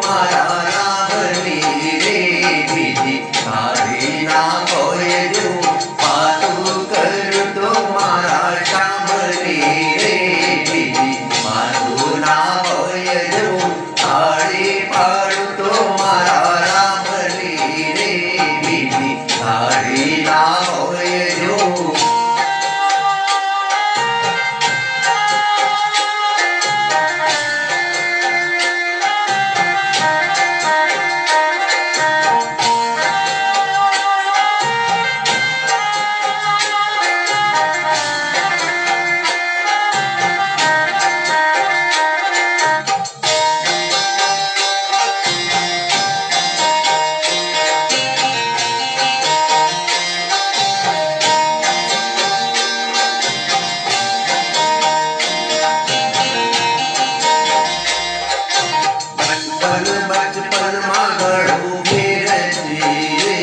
मारा रामनी रे बीजी साडी ना होय देऊ पातू करतो मारा श्यामनी रे बीजी पातू ना होय देऊ साडी पाडतो मारा रामनी रे बीजी साडी ना होय देऊ बचपन मागड़ू फिरती रे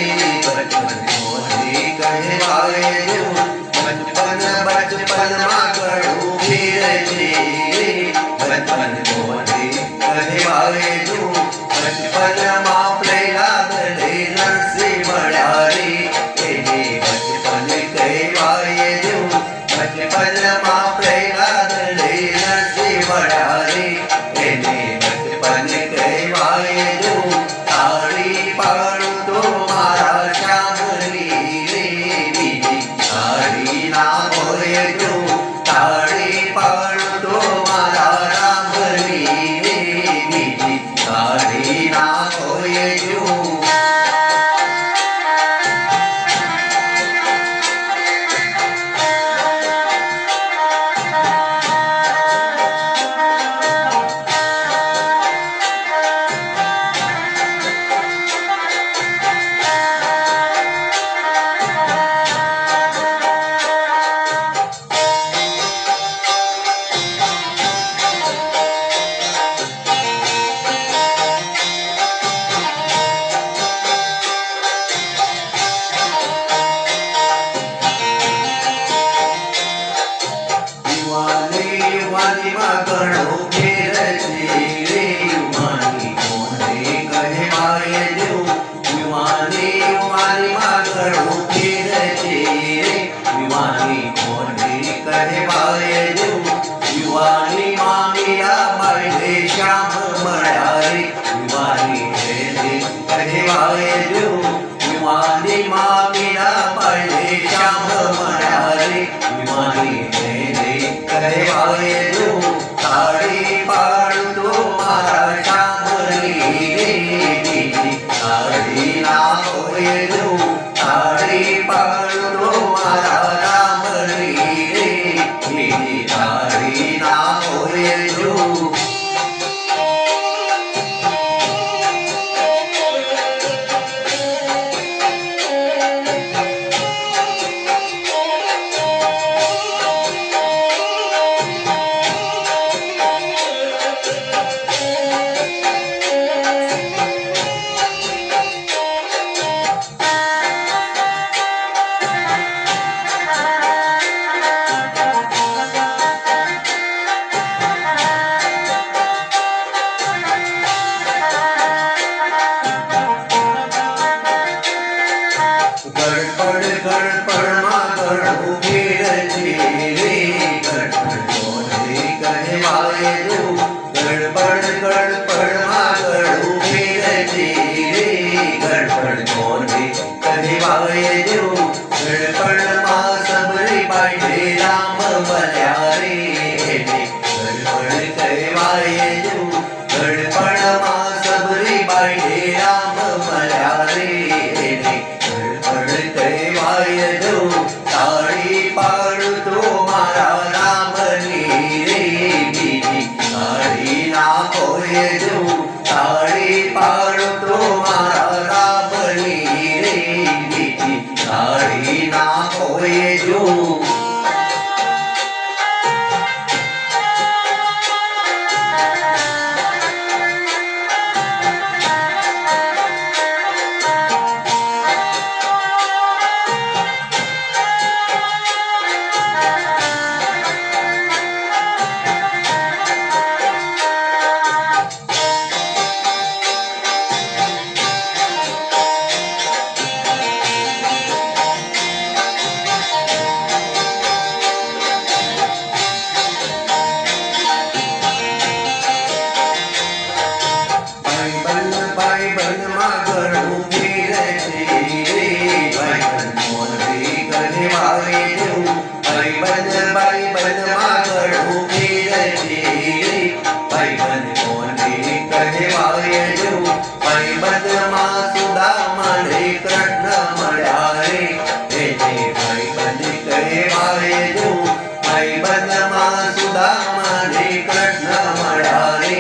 बचपन मोदी कहवाए देऊ बचपन मागड़ू फिरती रे बचपन मोदी कहवाए देऊ बचपन मापले लागले नरसी मळारी एने बचपन कहवाए देऊ बचपन मापले लागले नरसी मळारी एने बचपन कहवाए देऊ साडी पाडतो मारा श्यामनी रे बीजी साडी ना होय देऊ साडी पाडतो मारा रामनी रे बीजी साडी ना होय देऊ युवानी मागड़ू फिरती रे युवानी कोणे कहवाए देऊ युवानी मागड़ू फिरती रे युवानी कोणे कहवाए देऊ युवानी मामिया बाळे श्याम मळारी युवानी रे कहवाए देऊ युवानी मामिया बाळे श्याम मळारी युवानी कहवाए देऊ साडी पाडतो मारा श्यामनी रे बीजी साडी ना होय देऊ साडी पाडतो मारा रामनी रे बीजी साडी ना होय देऊ गड़पड़ मागड़ू फिरती रे गड़पड़ कोणे कहवाए देऊ गड़पड़ मागड़ू फिरती रे गड़पड़ कोणे कहवाए देऊ गड़पड़ मा सबरी बाळे राम बल्या रे गड़पड़ कहवाए देऊ गड़पड़ मा सबरी बाळे राम बल्या रे कहवाए देऊ साडी पाडतो मारा रामनी रे बीजी साडी ना होय देऊ साडी पाडतो मारा रामनी रे बीजी साडी ना होय देऊ કહેવાય જો ભાઈબંધમાં સુદામાને કૃષ્ણ મળ્યા રે એને ભાઈબંધ કહેવાય જો ભાઈબંધમાં સુદામાને કૃષ્ણ મળ્યા રે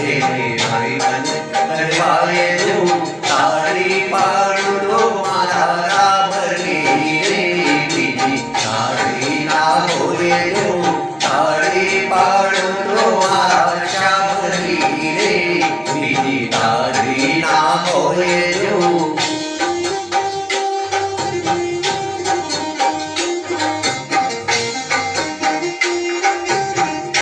એને ભાઈબંધ કહેવાય જો તાળી પાડું તો મારા રામની રે બીજી તાળી ના હોય જો તાળી પાડ